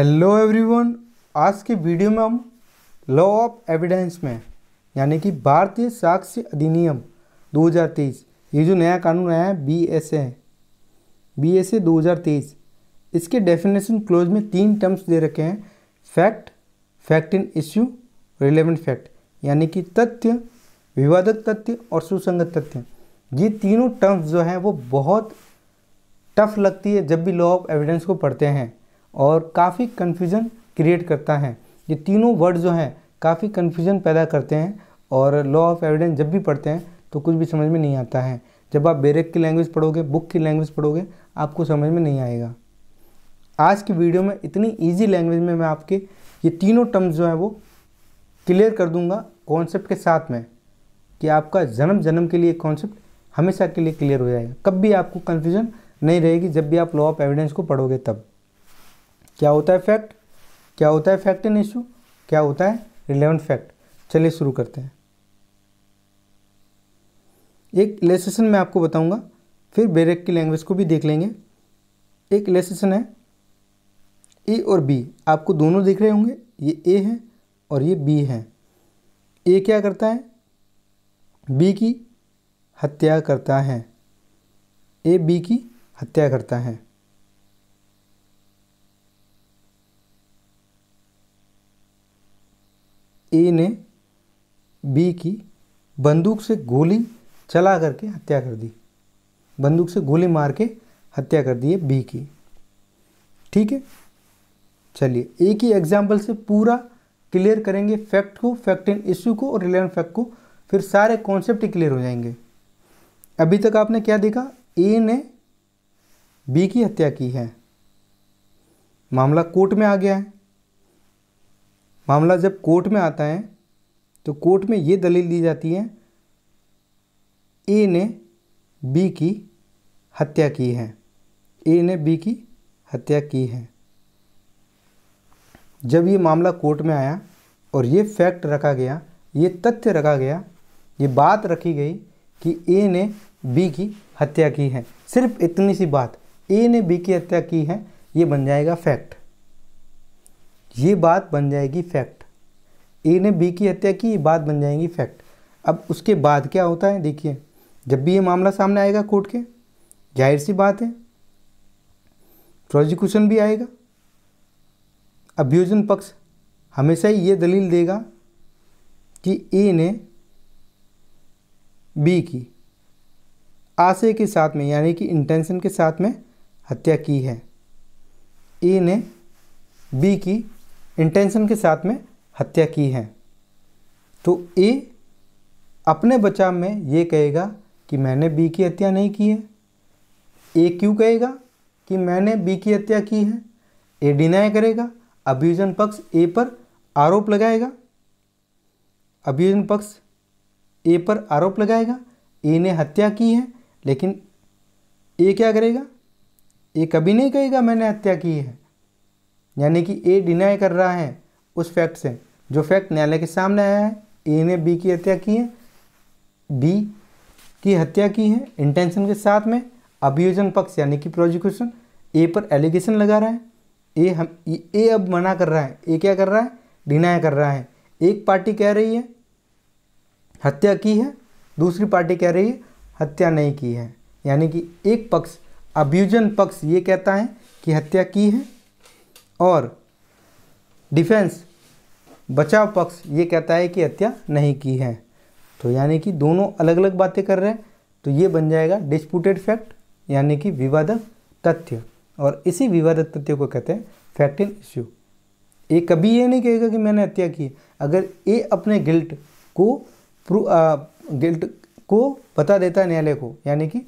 Hello everyone. आज के video में हम लॉ ऑफ एविडेंस में यानी कि भारतीय साक्ष्य अधिनियम 2023 ये जो नया कानून आया है बीएसए 2023, इसके डेफिनेशन क्लोज में 3 टर्म्स दे रखे हैं। Fact, fact in issue, relevant fact, यानी कि तथ्य, विवादक तथ्य और सुसंगत तथ्य। ये तीनों टर्म्स जो हैं वो बहुत टफ लगती है जब भी लॉ ऑफ एविडेंस को पढ़ते हैं और काफ़ी कन्फ्यूज़न क्रिएट करता है। ये तीनों वर्ड जो हैं काफ़ी कन्फ्यूज़न पैदा करते हैं और लॉ ऑफ एविडेंस जब भी पढ़ते हैं तो कुछ भी समझ में नहीं आता है। जब आप बैरक की लैंग्वेज पढ़ोगे, बुक की लैंग्वेज पढ़ोगे, आपको समझ में नहीं आएगा। आज की वीडियो में इतनी ईजी लैंग्वेज में मैं आपके ये तीनों टर्म्स जो हैं वो क्लियर कर दूंगा कॉन्सेप्ट के साथ में, कि आपका जन्म जन्म के लिए कॉन्सेप्ट हमेशा के लिए क्लियर हो जाएगा। कभी आपको कन्फ्यूजन नहीं रहेगी जब भी आप लॉ ऑफ एविडेंस को पढ़ोगे। तब क्या होता है फैक्ट, क्या होता है फैक्ट इन इशू, क्या होता है रिलेवेंट फैक्ट। चलिए शुरू करते हैं। एक इलस्ट्रेशन मैं आपको बताऊंगा, फिर बैरक की लैंग्वेज को भी देख लेंगे। एक इलस्ट्रेशन है ए और बी, आपको दोनों दिख रहे होंगे, ये ए है और ये बी है। ए क्या करता है, बी की हत्या करता है। ए बी की हत्या करता है। ए ने बी की बंदूक से गोली चला करके हत्या कर दी, बंदूक से गोली मार के हत्या कर दी है बी की। ठीक है, चलिए एक ही एग्जाम्पल से पूरा क्लियर करेंगे फैक्ट को, फैक्ट इन इश्यू को और रिलेवेंट फैक्ट को, फिर सारे कॉन्सेप्ट ही क्लियर हो जाएंगे। अभी तक आपने क्या देखा, ए ने बी की हत्या की है, मामला कोर्ट में आ गया है। मामला जब कोर्ट में आता है तो कोर्ट में ये दलील दी जाती है ए ने बी की हत्या की है, ए ने बी की हत्या की है। जब ये मामला कोर्ट में आया और ये फैक्ट रखा गया, ये तथ्य रखा गया, ये बात रखी गई कि ए ने बी की हत्या की है, सिर्फ इतनी सी बात, ए ने बी की हत्या की है, ये बन जाएगा फैक्ट। ये बात बन जाएगी फैक्ट। ए ने बी की हत्या की, ये बात बन जाएगी फैक्ट। अब उसके बाद क्या होता है, देखिए जब भी ये मामला सामने आएगा कोर्ट के, जाहिर सी बात है प्रोसिक्यूशन भी आएगा। अभ्युजन पक्ष हमेशा ही ये दलील देगा कि ए ने बी की आशय के साथ में यानी कि इंटेंशन के साथ में हत्या की है। ए ने बी की इंटेंशन के साथ में हत्या की है। तो ए अपने बचाव में ये कहेगा कि मैंने बी की हत्या नहीं की है। ए क्यों कहेगा कि मैंने बी की हत्या की है? ए डिनाई करेगा, अभ्युजन पक्ष ए पर आरोप लगाएगा, अभ्युजन पक्ष ए पर आरोप लगाएगा ए ने हत्या की है। लेकिन ए क्या करेगा, ए कभी नहीं कहेगा मैंने हत्या की है, यानी कि ए डिनाई कर रहा है उस फैक्ट से जो फैक्ट न्यायालय के सामने आया है। ए ने बी की हत्या की है, बी की हत्या की है इंटेंशन के साथ में। अभियोजन पक्ष यानी कि प्रोसिक्यूशन ए पर एलिगेशन लगा रहा है, ए अब मना कर रहा है, ए क्या कर रहा है, डिनाई कर रहा है। एक पार्टी कह रही है हत्या की है, दूसरी पार्टी कह रही है हत्या नहीं की है, यानी कि एक पक्ष अभियोजन पक्ष ये कहता है कि हत्या की है और डिफेंस बचाव पक्ष ये कहता है कि हत्या नहीं की है। तो यानी कि दोनों अलग अलग बातें कर रहे हैं, तो ये बन जाएगा डिस्प्यूटेड फैक्ट यानी कि विवादक तथ्य, और इसी विवादक तथ्य को कहते हैं फैक्ट इन इश्यू। ए कभी ये नहीं कहेगा कि मैंने हत्या की। अगर ए अपने गिल्ट को बता देता है न्यायालय को, यानी कि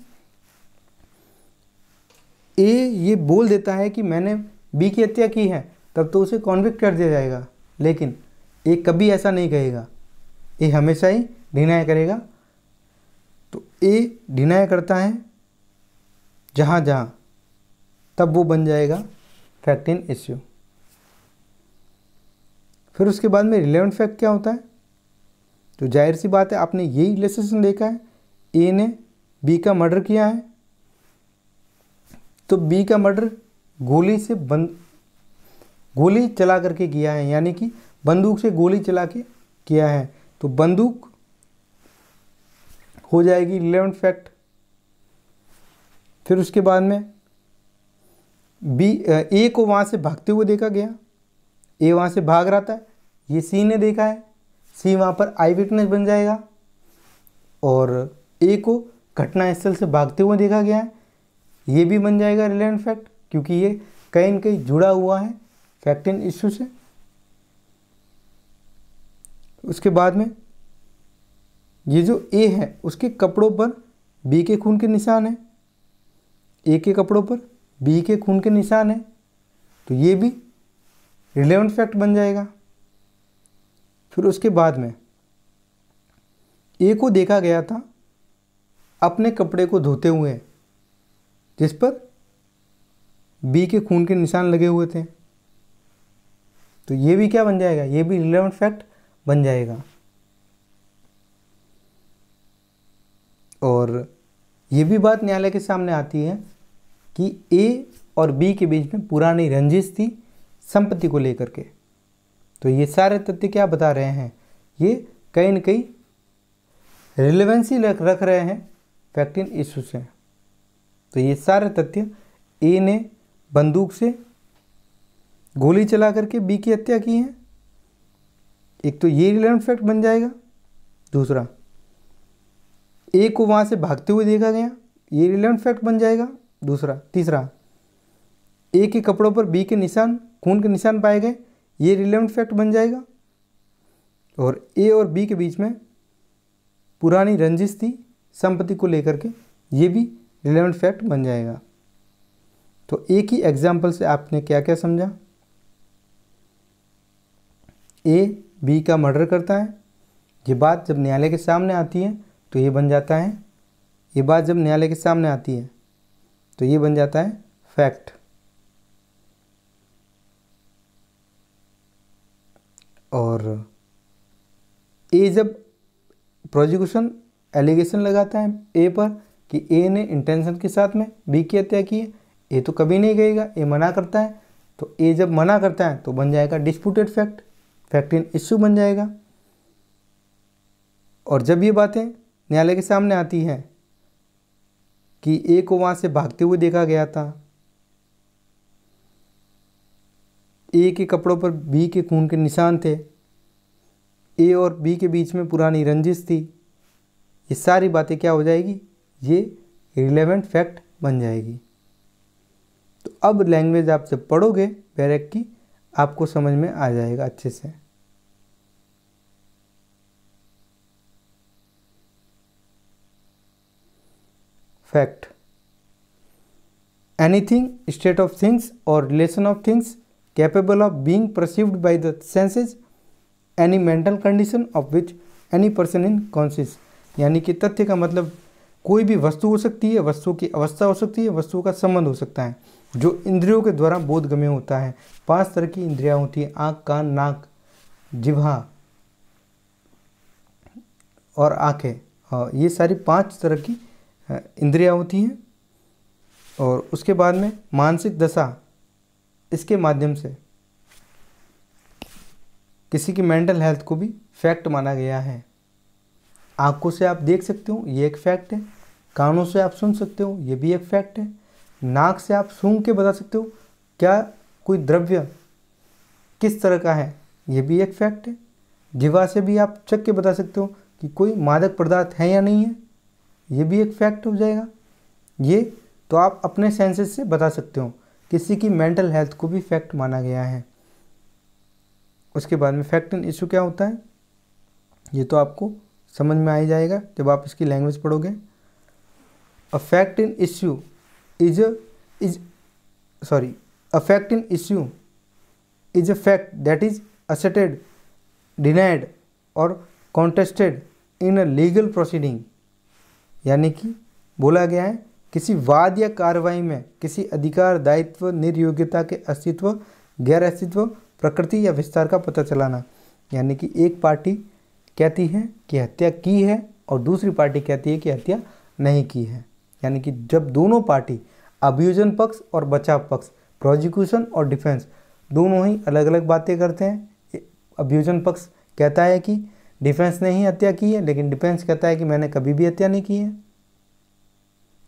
ए ये बोल देता है कि मैंने बी की हत्या की है, तब तो उसे कॉन्विक्ट कर दिया जाएगा। लेकिन ए कभी ऐसा नहीं कहेगा, ए हमेशा ही डिनाई करेगा। तो ए डिनाई करता है जहाँ जहाँ, तब वो बन जाएगा फैक्ट इन इश्यू। फिर उसके बाद में रिलेवेंट फैक्ट क्या होता है, तो जाहिर सी बात है आपने यही इलस्ट्रेशन देखा है, ए ने बी का मर्डर किया है, तो बी का मर्डर गोली से गोली चला करके किया है, यानी कि बंदूक से गोली चला के किया है, तो बंदूक हो जाएगी रिलेवेंट फैक्ट। फिर उसके बाद में ए को वहाँ से भागते हुए देखा गया, ए वहाँ से भाग रहा था, ये सी ने देखा है, सी वहाँ पर आई विटनेस बन जाएगा। और ए को घटनास्थल से भागते हुए देखा गया है, ये भी बन जाएगा रिलेवेंट फैक्ट, क्योंकि ये कहीं न कहीं जुड़ा हुआ है फैक्ट इन इश्यू से। उसके बाद में ये जो ए है उसके कपड़ों पर बी के खून के निशान है, ए के कपड़ों पर बी के खून के निशान है, तो ये भी रिलेवेंट फैक्ट बन जाएगा। फिर उसके बाद में ए को देखा गया था अपने कपड़े को धोते हुए, जिस पर बी के खून के निशान लगे हुए थे, तो ये भी क्या बन जाएगा, ये भी रिलेवेंट फैक्ट बन जाएगा। और ये भी बात न्यायालय के सामने आती है कि ए और बी के बीच में पुरानी रंजिश थी संपत्ति को लेकर के, तो ये सारे तथ्य क्या बता रहे हैं, ये कहीं न कहीं रिलेवेंसी रख रहे हैं फैक्ट इन इश्यू से। तो ये सारे तथ्य, ए ने बंदूक से गोली चला करके बी की हत्या की है, एक तो ये रिलेवेंट फैक्ट बन जाएगा। दूसरा, ए को वहाँ से भागते हुए देखा गया, ये रिलेवेंट फैक्ट बन जाएगा। दूसरा, तीसरा, ए के कपड़ों पर बी के निशान, खून के निशान पाए गए, ये रिलेवेंट फैक्ट बन जाएगा। और ए और बी के बीच में पुरानी रंजिश थी संपत्ति को लेकर के, ये भी रिलेवेंट फैक्ट बन जाएगा। तो एक ही एग्जाम्पल से आपने क्या क्या समझा, ए बी का मर्डर करता है, ये बात जब न्यायालय के सामने आती है तो ये बन जाता है, ये बात जब न्यायालय के सामने आती है तो ये बन जाता है फैक्ट। और ए जब प्रोसिक्यूशन एलिगेशन लगाता है ए पर कि ए ने इंटेंशन के साथ में बी की हत्या की है, ए तो कभी नहीं कहेगा, ए मना करता है, तो ए जब मना करता है तो बन जाएगा disputed fact, fact in issue बन जाएगा। और जब ये बातें न्यायालय के सामने आती हैं कि ए को वहाँ से भागते हुए देखा गया था, ए के कपड़ों पर बी के खून के निशान थे, ए और बी के बीच में पुरानी रंजिश थी, ये सारी बातें क्या हो जाएगी, ये रिलेवेंट फैक्ट बन जाएगी। तो अब लैंग्वेज आप जब पढ़ोगे बैरक की, आपको समझ में आ जाएगा अच्छे से। Fact, anything, state of things और relation of things capable of being perceived by the senses, any mental condition of which any person in conscious. यानी कि तथ्य का मतलब कोई भी वस्तु हो सकती है, वस्तु की अवस्था हो सकती है, वस्तु का संबंध हो सकता है, जो इंद्रियों के द्वारा बोधगम्य होता है। 5 तरह की इंद्रियां होती हैं, आँख, कान, नाक, जिह्वा और आँखें। ये सारी 5 तरह की इंद्रियां होती हैं। और उसके बाद में मानसिक दशा, इसके माध्यम से किसी की मेंटल हेल्थ को भी फैक्ट माना गया है। आँखों से आप देख सकते हो, ये एक फैक्ट है। कानों से आप सुन सकते हो, ये भी एक फैक्ट है। नाक से आप सूंघ के बता सकते हो क्या कोई द्रव्य किस तरह का है, ये भी एक फैक्ट है। जिह्वा से भी आप चख के बता सकते हो कि कोई मादक पदार्थ है या नहीं है, ये भी एक फैक्ट हो जाएगा। ये तो आप अपने सेंसेस से बता सकते हो। किसी की मेंटल हेल्थ को भी फैक्ट माना गया है। उसके बाद में फैक्ट इन इश्यू क्या होता है, ये तो आपको समझ में आ ही जाएगा जब आप इसकी लैंग्वेज पढ़ोगे। A fact in issue a fact in issue is a fact that is asserted, denied or contested in a legal proceeding। यानी कि बोला गया है किसी वाद या कार्रवाई में किसी अधिकार, दायित्व, निर्योग्यता के अस्तित्व, गैर अस्तित्व, प्रकृति या विस्तार का पता चलाना। यानी कि एक पार्टी कहती है कि हत्या की है और दूसरी पार्टी कहती है कि हत्या नहीं की है। यानी कि जब दोनों पार्टी, अभियोजन पक्ष और बचाव पक्ष, प्रोसिक्यूशन और डिफेंस, दोनों ही अलग अलग बातें करते हैं। अभ्युजन पक्ष कहता है कि डिफेंस ने ही हत्या की है, लेकिन डिफेंस कहता है कि मैंने कभी भी हत्या नहीं की है।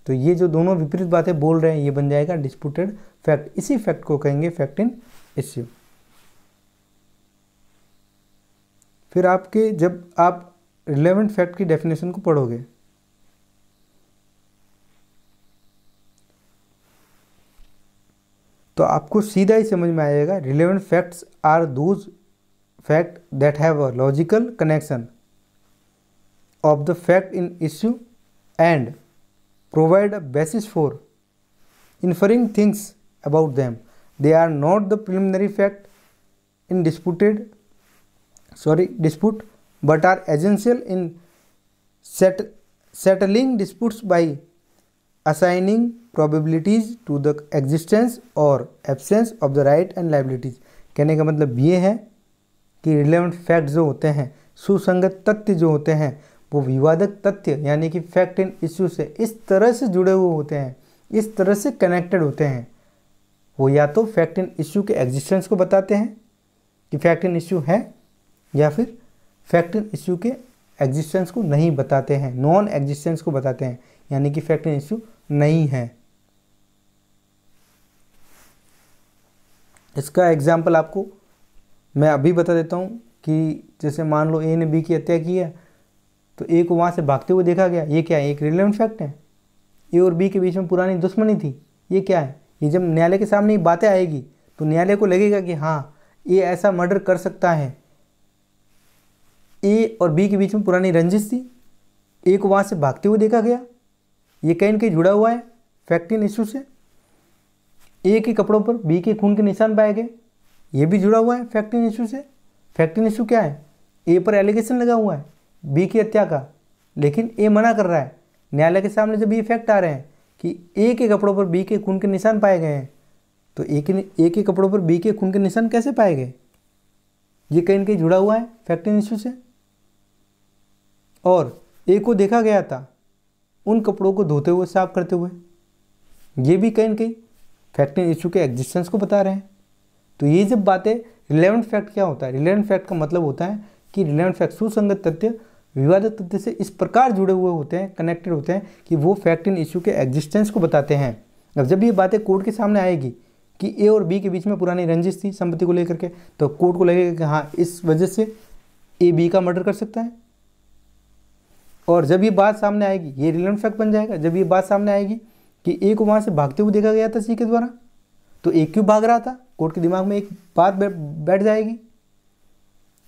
तो ये जो दोनों विपरीत बातें बोल रहे हैं ये बन जाएगा डिस्प्यूटेड फैक्ट। इसी फैक्ट को कहेंगे फैक्ट इन इश्यू। फिर आपके जब आप रिलेवेंट फैक्ट की डेफिनेशन को पढ़ोगे तो आपको सीधा ही समझ में आएगा, relevant facts are those facts that have a logical connection of the fact in issue and provide a basis for inferring things about them. They are not the preliminary fact in dispute, but are essential in settling disputes by assigning probabilities to the existence or absence of the right and liabilities. कहने का मतलब ये है कि relevant fact जो होते हैं, सुसंगत तथ्य जो होते हैं, वो विवादक तथ्य यानी कि फैक्ट इन इश्यू से इस तरह से जुड़े हुए होते हैं, इस तरह से कनेक्टेड होते हैं, वो या तो फैक्ट इन इश्यू के एग्जिस्टेंस को बताते हैं कि फैक्ट इन इश्यू है, या फिर फैक्ट इन इश्यू के एग्जिस्टेंस को नहीं बताते हैं, नॉन एग्जिस्टेंस को बताते हैं, यानी कि फैक्ट इन इश्यू नहीं है। इसका एग्जाम्पल आपको मैं अभी बता देता हूँ कि जैसे मान लो ए ने बी की हत्या की है, तो ए को वहाँ से भागते हुए देखा गया, ये क्या है? एक रिलेवेंट फैक्ट है। ए और बी के बीच में पुरानी दुश्मनी थी, ये क्या है? ये जब न्यायालय के सामने ये बातें आएगी तो न्यायालय को लगेगा कि हाँ ये ऐसा मर्डर कर सकता है। ए और बी के बीच में पुरानी रंजिश थी, ए को वहाँ से भागते हुए देखा गया, ये कहीं न कहीं जुड़ा हुआ है फैक्ट इन इश्यू से। ए के कपड़ों पर बी के खून के निशान पाए गए, ये भी जुड़ा हुआ है फैक्ट इन इश्यू से। फैक्ट इन इश्यू क्या है? ए पर एलिगेशन लगा हुआ है बी की हत्या का, लेकिन ए मना कर रहा है। न्यायालय के सामने जब ये फैक्ट आ रहे हैं कि ए के कपड़ों पर बी के खून के निशान पाए गए हैं, तो ए के कपड़ों पर बी के खून के निशान कैसे पाए गए? ये कहीं न कहीं जुड़ा हुआ है फैक्ट इन इश्यू से। और ए को देखा गया था उन कपड़ों को धोते हुए, साफ करते हुए, ये भी कहीं न कहीं फैक्ट इन इश्यू के एग्जिस्टेंस को बता रहे हैं। तो ये जब बातें, रिलेवेंट फैक्ट क्या होता है? रिलेवेंट फैक्ट का मतलब होता है कि रिलेवेंट फैक्ट सुसंगत तथ्य विवादित तथ्य से इस प्रकार जुड़े हुए होते हैं, कनेक्टेड होते हैं कि वो फैक्ट इन इश्यू के एग्जिस्टेंस को बताते हैं। अब जब ये बातें कोर्ट के सामने आएगी कि ए और बी के बीच में पुरानी रंजिश थी संपत्ति को लेकर के, तो कोर्ट को लगेगा कि हाँ इस वजह से ए बी का मर्डर कर सकता है। और जब ये बात सामने आएगी, ये रिलेवेंट फैक्ट बन जाएगा। जब ये बात सामने आएगी कि ए को वहाँ से भागते हुए देखा गया था सी के द्वारा, तो ए क्यों भाग रहा था? कोर्ट के दिमाग में एक बात बैठ जाएगी,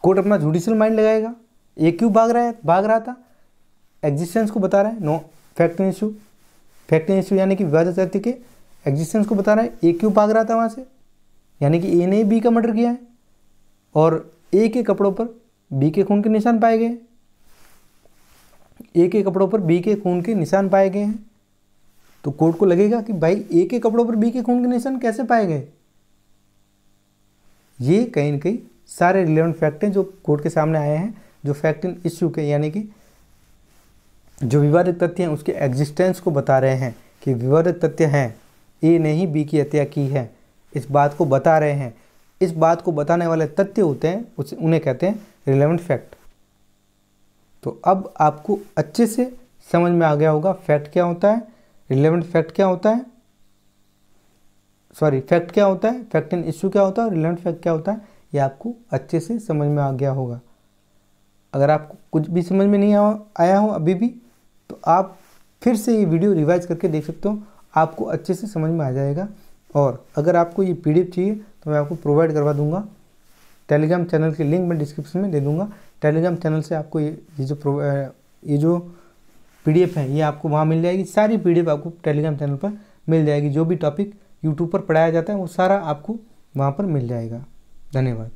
कोर्ट अपना जुडिशियल माइंड लगाएगा, ए क्यों भाग रहा था, एग्जिस्टेंस को बता रहा है। No fact in issue, fact in issue यानी कि विवादित तथ्य के एग्जिस्टेंस को बता रहा है। ए क्यों भाग रहा था वहाँ से, यानी कि ए ने बी का मर्डर किया है और ए के कपड़ों पर बी के खून के निशान पाए गए, ए के कपड़ों पर बी के खून के निशान पाए गए हैं। तो कोर्ट को लगेगा कि भाई ए के कपड़ों पर बी के खून के निशान कैसे पाए गए? ये कहीं न कहीं सारे रिलेवेंट फैक्ट हैं जो कोर्ट के सामने आए हैं, जो फैक्ट इन इश्यू के यानी कि जो विवादित तथ्य हैं उसके एग्जिस्टेंस को बता रहे हैं कि विवादित तथ्य हैं, ए ने ही बी की हत्या की है, इस बात को बता रहे हैं। इस बात को बताने वाले तथ्य होते हैं, उन्हें कहते हैं रिलेवेंट फैक्ट। तो अब आपको अच्छे से समझ में आ गया होगा फैक्ट क्या होता है, रिलेवेंट फैक्ट क्या होता है, फैक्ट क्या होता है, फैक्ट इन इश्यू क्या होता है, रिलेवेंट फैक्ट क्या होता है, ये आपको अच्छे से समझ में आ गया होगा। अगर आपको कुछ भी समझ में नहीं आया हो अभी भी, तो आप फिर से ये वीडियो रिवाइज करके देख सकते हो, आपको अच्छे से समझ में आ जाएगा। और अगर आपको ये PDF चाहिए तो मैं आपको प्रोवाइड करवा दूंगा। टेलीग्राम चैनल की लिंक मैं डिस्क्रिप्शन में दे दूंगा। टेलीग्राम चैनल से आपको ये जो PDF है ये आपको वहाँ मिल जाएगी। सारी PDF आपको टेलीग्राम चैनल पर मिल जाएगी। जो भी टॉपिक यूट्यूब पर पढ़ाया जाता है वो सारा आपको वहाँ पर मिल जाएगा। धन्यवाद।